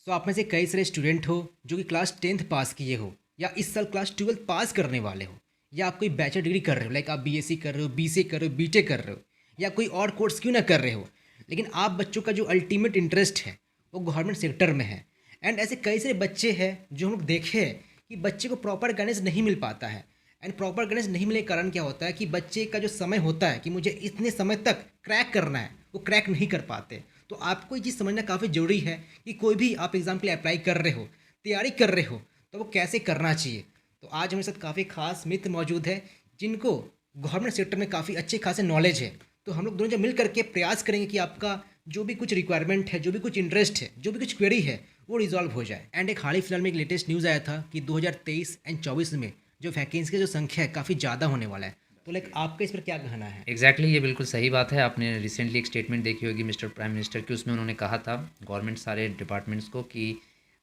सो आप में से कई सारे स्टूडेंट हो जो कि क्लास 10th पास किए हो या इस साल क्लास 12th पास करने वाले हो, या आप कोई बैचलर डिग्री कर रहे हो, लाइक आप बीएससी कर रहे हो, बीसीए कर रहे हो, बीटेक कर रहे हो, या कोई और कोर्स क्यों ना कर रहे हो, लेकिन आप बच्चों का जो अल्टीमेट इंटरेस्ट है वो गवर्नमेंट सेक्टर में है। एंड ऐसे कई सारे बच्चे हैं जो हम लोग देखे हैं कि बच्चे को प्रॉपर गाइडेंस नहीं मिल पाता है। एंड प्रॉपर गाइडेंस नहीं मिलने के कारण क्या होता है कि बच्चे का जो समय होता है कि मुझे इतने समय तक क्रैक करना है, वो क्रैक नहीं कर पाते। तो आपको ये चीज़ समझना काफ़ी ज़रूरी है कि कोई भी आप एग्ज़ाम के लिए अप्लाई कर रहे हो, तैयारी कर रहे हो, तो वो कैसे करना चाहिए। तो आज हमारे साथ काफ़ी खास मित्र मौजूद है जिनको गवर्नमेंट सेक्टर में काफ़ी अच्छे खासे नॉलेज है। तो हम लोग दोनों जब मिल करके प्रयास करेंगे कि आपका जो भी कुछ रिक्वायरमेंट है, जो भी कुछ इंटरेस्ट है, जो भी कुछ क्वेरी है, वो रिजॉल्व हो जाए। एंड एक हाल ही फिलहाल में एक लेटेस्ट न्यूज़ आया था कि 2023 एंड 24 में जो वैकेंसी की जो संख्या है काफ़ी ज़्यादा होने वाला है। तो लाइक आपका इस पर क्या कहना है? ये बिल्कुल सही बात है। आपने रिसेंटली एक स्टेटमेंट देखी होगी मिस्टर प्राइम मिनिस्टर की, उसमें उन्होंने कहा था गवर्नमेंट सारे डिपार्टमेंट्स को कि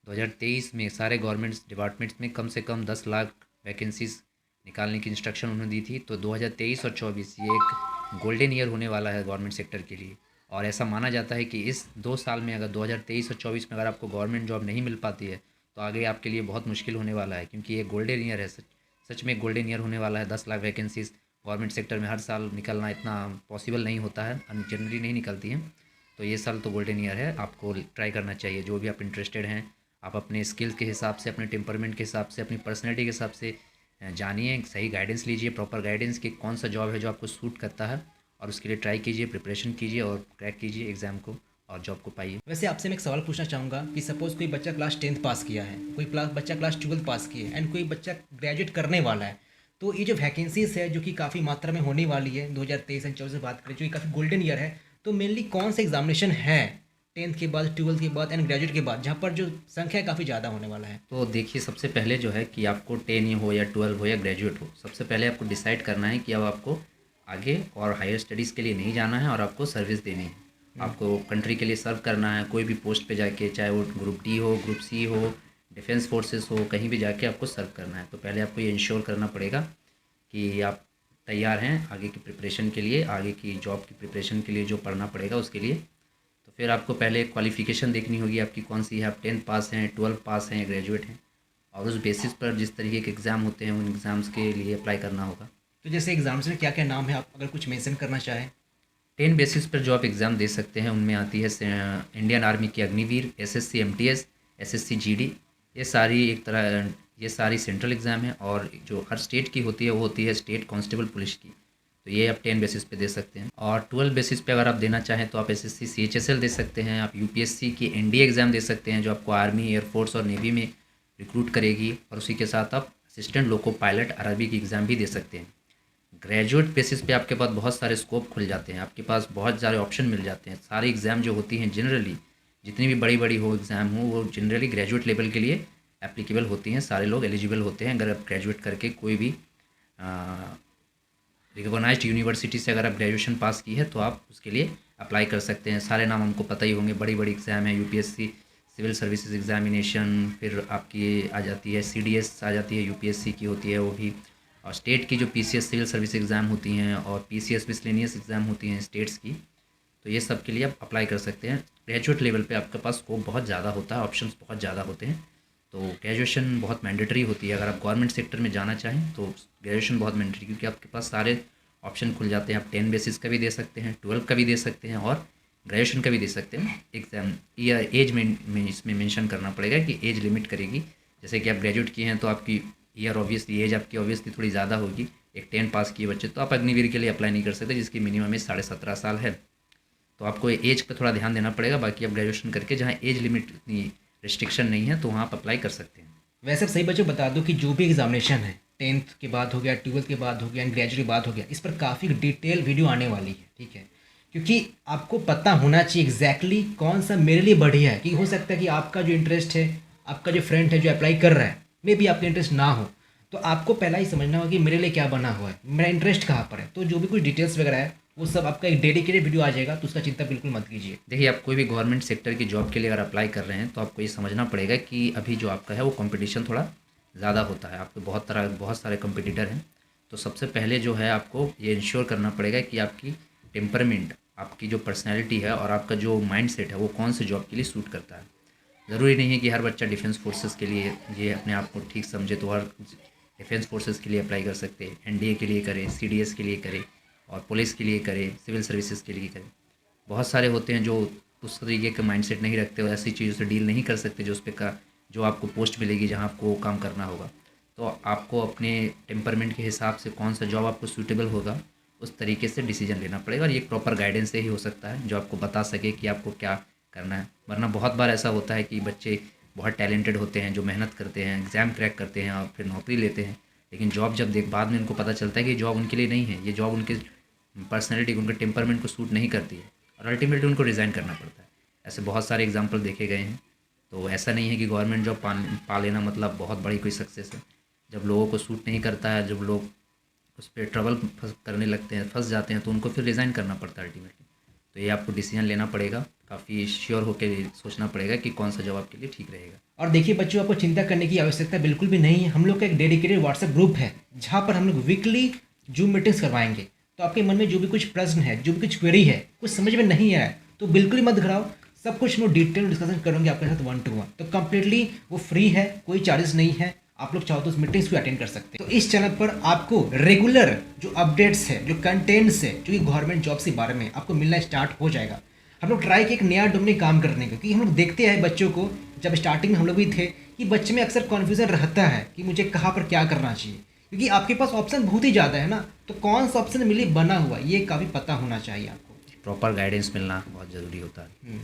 2023 में सारे गवर्नमेंट्स डिपार्टमेंट्स में कम से कम 10 लाख वैकेंसीज निकालने की इंस्ट्रक्शन उन्होंने दी थी। तो 2023 और 24 ये एक गोल्डन ईयर होने वाला है गवर्नमेंट सेक्टर के लिए। और ऐसा माना जाता है कि इस 2 साल में अगर 2023 और 24 में अगर आपको गवर्नमेंट जॉब नहीं मिल पाती है तो आगे आपके लिए बहुत मुश्किल होने वाला है, क्योंकि ये गोल्डन ईयर है। सच में गोल्डन ईयर होने वाला है। 10 लाख वैकेंसीज गवर्नमेंट सेक्टर में हर साल निकलना इतना पॉसिबल नहीं होता है, जनरली नहीं निकलती हैं। तो ये साल तो गोल्डन ईयर है, आपको ट्राई करना चाहिए। जो भी आप इंटरेस्टेड हैं, आप अपने स्किल्स के हिसाब से, अपने टेम्परमेंट के हिसाब से, अपनी पर्सनैलिटी के हिसाब से जानिए, सही गाइडेंस लीजिए, प्रॉपर गाइडेंस कि कौन सा जॉब है जो आपको सूट करता है, और उसके लिए ट्राई कीजिए, प्रिपरेशन कीजिए और क्रैक कीजिए एग्ज़ाम को और जॉब को पाइए। वैसे आपसे मैं एक सवाल पूछना चाहूँगा कि सपोज़ कोई बच्चा क्लास 10th पास किया है, कोई बच्चा क्लास 12th पास किया है, एंड कोई बच्चा ग्रेजुएट करने वाला है। तो ये जो वैकेंसीज है जो कि काफ़ी मात्रा में होने वाली है 2023 एंड 24 से बात करें, जो कि काफ़ी गोल्डन ईयर है, तो मेनली कौन सा एग्जामिनेशन है 10th के बाद, 12th के बाद एंड ग्रेजुएट के बाद, जहाँ पर जो संख्या काफ़ी ज़्यादा होने वाला है? तो देखिए, सबसे पहले जो है कि आपको 10 हो या 12 हो या ग्रेजुएट हो, सबसे पहले आपको डिसाइड करना है कि अब आपको आगे और हायर स्टडीज़ के लिए नहीं जाना है और आपको सर्विस देनी है। आपको कंट्री के लिए सर्व करना है, कोई भी पोस्ट पे जाके, चाहे वो ग्रुप डी हो, ग्रुप सी हो, डिफेंस फोर्सेस हो, कहीं भी जाके आपको सर्व करना है। तो पहले आपको ये इंश्योर करना पड़ेगा कि आप तैयार हैं आगे की प्रिपरेशन के लिए, आगे की जॉब की प्रिपरेशन के लिए जो पढ़ना पड़ेगा उसके लिए। तो फिर आपको पहले क्वालिफ़िकेशन देखनी होगी आपकी कौन सी है, आप 10th पास हैं, 12 पास हैं या ग्रेजुएट हैं, और उस बेसिस पर जिस तरीके के एग्ज़ाम होते हैं उन एग्ज़ाम्स के लिए अप्लाई करना होगा। तो जैसे एग्जाम्स में क्या क्या नाम है, आप अगर कुछ मेंशन करना चाहें? 10 बेसिस पर जो आप एग्ज़ाम दे सकते हैं उनमें आती है इंडियन आर्मी की Agniveer, SSC MTS, SSC GD. ये सारी एक तरह ये सारी सेंट्रल एग्ज़ाम है, और जो हर स्टेट की होती है वो होती है स्टेट कांस्टेबल पुलिस की। तो ये आप 10 बेसिस पे दे सकते हैं। और 12 बेसिस पे अगर आप देना चाहें तो आप एसएससी सीएचएसएल दे सकते हैं, आप यूपीएससी की एनडीए एग्ज़ाम दे सकते हैं जो आपको आर्मी, एयरफोर्स और नेवी में रिक्रूट करेगी, और उसी के साथ आप असिस्टेंट लोको पायलट अरबी की एग्ज़ाम भी दे सकते हैं। ग्रेजुएट बेसिस पे आपके पास बहुत सारे स्कोप खुल जाते हैं, आपके पास बहुत सारे ऑप्शन मिल जाते हैं। सारी एग्ज़ाम जो होती हैं जनरली, जितनी भी बड़ी बड़ी हो एग्ज़ाम हो, वो जनरली ग्रेजुएट लेवल के लिए एप्लीकेबल होती हैं। सारे लोग एलिजिबल होते हैं। अगर आप ग्रेजुएट करके कोई भी रिकॉग्नाइज्ड यूनिवर्सिटी से अगर आप ग्रेजुएशन पास की है तो आप उसके लिए अप्लाई कर सकते हैं। सारे नाम हमको पता ही होंगे, बड़ी बड़ी एग्ज़ाम है, यूपीएससी सिविल सर्विसेज एग्जामिनेशन, फिर आपकी आ जाती है सीडीएस आ जाती है, यूपीएससी की होती है वो भी, और स्टेट की जो पीसीएस सिविल सर्विस एग्ज़ाम होती हैं और पीसीएस मिसलेनियस एग्ज़ाम होती हैं स्टेट्स की। तो ये सब के लिए आप अप्लाई कर सकते हैं। ग्रेजुएट लेवल पे आपके पास स्कोप बहुत ज़्यादा होता है, ऑप्शंस बहुत ज़्यादा होते हैं। तो ग्रेजुएशन बहुत मैंडेटरी होती है। अगर आप गवर्नमेंट सेक्टर में जाना चाहें तो ग्रेजुएशन बहुत मैंडेटरी, क्योंकि आपके पास सारे ऑप्शन खुल जाते हैं। आप 10 बेसिस का भी दे सकते हैं, 12 का भी दे सकते हैं और ग्रेजुएशन का भी दे सकते हैं। एग्ज़ाम या एज में इसमें मेंशन करना पड़ेगा कि एज लिमिट करेगी। जैसे कि आप ग्रेजुएट किए हैं तो आपकी ईयर ऑब्वियसली, एज आपकी ऑब्वियसली थोड़ी ज़्यादा होगी। एक 10 पास किए बच्चे तो आप अग्निवीर के लिए अप्लाई नहीं कर सकते, जिसकी मिनिमम एज 17.5 साल है। तो आपको एज पे थोड़ा ध्यान देना पड़ेगा। बाकी आप ग्रेजुएशन करके जहाँ एज लिमिट इतनी रिस्ट्रिक्शन नहीं है तो वहाँ आप अप्लाई कर सकते हैं। वैसे सही बच्चों बता दूं कि जो भी एग्जामिनेशन है 10th के बाद हो गया, 12th के बाद हो गया एंड ग्रेजुएट के बाद हो गया, इस पर काफ़ी डिटेल वीडियो आने वाली है, ठीक है? क्योंकि आपको पता होना चाहिए एग्जैक्टली कौन सा मेरे लिए बढ़िया है। कि हो सकता है कि आपका जो इंटरेस्ट है, आपका जो फ्रेंड है जो अप्लाई कर रहा है, मे भी आपका इंटरेस्ट ना हो, तो आपको पहला ही समझना होगा कि मेरे लिए क्या बना हुआ है, मेरा इंटरेस्ट कहाँ पर है। तो जो भी कुछ डिटेल्स वगैरह है वो सब आपका एक डेडिकेटेड वीडियो आ जाएगा, तो उसका चिंता बिल्कुल मत कीजिए। देखिए, आप कोई भी गवर्नमेंट सेक्टर की जॉब के लिए अगर अप्लाई कर रहे हैं तो आपको ये समझना पड़ेगा कि अभी जो आपका है वो कंपटीशन थोड़ा ज़्यादा होता है। आपके बहुत सारे कंपटीटर हैं। तो सबसे पहले जो है आपको ये इंश्योर करना पड़ेगा कि आपकी टेम्परमेंट, आपकी जो पर्सनैलिटी है और आपका जो माइंड सेट है वो कौन से जॉब के लिए सूट करता है। ज़रूरी नहीं है कि हर बच्चा डिफेंस फोर्सेस के लिए ये अपने आप को ठीक समझे तो हर डिफेंस फोर्सेस के लिए अप्लाई कर सकते हैं। एनडीए के लिए करें, सीडीएस के लिए करें और पुलिस के लिए करें, सिविल सर्विसेज के लिए करें। बहुत सारे होते हैं जो उस तरीके का माइंडसेट नहीं रखते और ऐसी चीज़ों से डील नहीं कर सकते जो उस पर का जो आपको पोस्ट मिलेगी जहाँ आपको वो काम करना होगा। तो आपको अपने टेम्परमेंट के हिसाब से कौन सा जॉब आपको सूटेबल होगा उस तरीके से डिसीजन लेना पड़ेगा और ये प्रॉपर गाइडेंस से ही हो सकता है जो आपको बता सके कि आपको क्या करना है। वरना बहुत बार ऐसा होता है कि बच्चे बहुत टैलेंटेड होते हैं जो मेहनत करते हैं, एग्ज़ाम क्रैक करते हैं और फिर नौकरी लेते हैं, लेकिन जॉब जब बाद में उनको पता चलता है कि जॉब उनके लिए नहीं है, ये जॉब उनके पर्सनैलिटी, उनके टेम्परमेंट को सूट नहीं करती है और अल्टीमेटली उनको रिज़ाइन करना पड़ता है। ऐसे बहुत सारे एग्जाम्पल देखे गए हैं। तो ऐसा नहीं है कि गवर्नमेंट जॉब पा लेना मतलब बहुत बड़ी कोई सक्सेस है। जब लोगों को सूट नहीं करता है, जब लोग उस पर ट्रबल करने लगते हैं, फंस जाते हैं, तो उनको फिर रिज़ाइन करना पड़ता है अल्टीमेटली। तो ये आपको डिसीजन लेना पड़ेगा, काफ़ी श्योर होकर सोचना पड़ेगा कि कौन सा जॉब आपके लिए ठीक रहेगा। और देखिए बच्चों, आपको चिंता करने की आवश्यकता बिल्कुल भी नहीं है। हम लोग का एक डेडिकेटेड व्हाट्सएप ग्रुप है जहाँ पर हम लोग वीकली जूम मीटिंग्स करवाएंगे। तो आपके मन में जो भी कुछ प्रश्न है, जो भी कुछ क्वेरी है, कुछ समझ में नहीं आया तो बिल्कुल ही मत घबराओ, सब कुछ हम लोग डिटेल डिस्कशन करेंगे आपके साथ 1 to 1। तो कंप्लीटली वो फ्री है, कोई चार्जेस नहीं है। आप लोग चाहो तो उस मीटिंग्स को अटेंड कर सकते हैं। तो इस चैनल पर आपको रेगुलर जो अपडेट्स है, जो कंटेंट्स है, जो कि गवर्नमेंट जॉब्स के बारे में आपको मिलना स्टार्ट हो जाएगा। हम लोग ट्राई किए एक नया डोमेन काम करने का, क्योंकि हम लोग देखते हैं बच्चों को, जब स्टार्टिंग में हम लोग भी थे, कि बच्चे में अक्सर कन्फ्यूजन रहता है कि मुझे कहाँ पर क्या करना चाहिए, क्योंकि आपके पास ऑप्शन बहुत ही ज़्यादा है ना। तो कौन सा ऑप्शन मिले बना हुआ, ये काफ़ी पता होना चाहिए आपको। प्रॉपर गाइडेंस मिलना बहुत ज़रूरी होता है।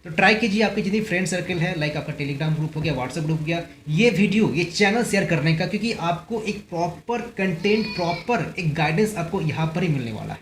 तो ट्राई कीजिए, आपके जितनी फ्रेंड सर्कल है, लाइक आपका टेलीग्राम ग्रुप हो गया, व्हाट्सएप ग्रुप हो गया, ये वीडियो, ये चैनल शेयर करने का, क्योंकि आपको एक प्रॉपर कंटेंट, प्रॉपर एक गाइडेंस आपको यहाँ पर ही मिलने वाला है।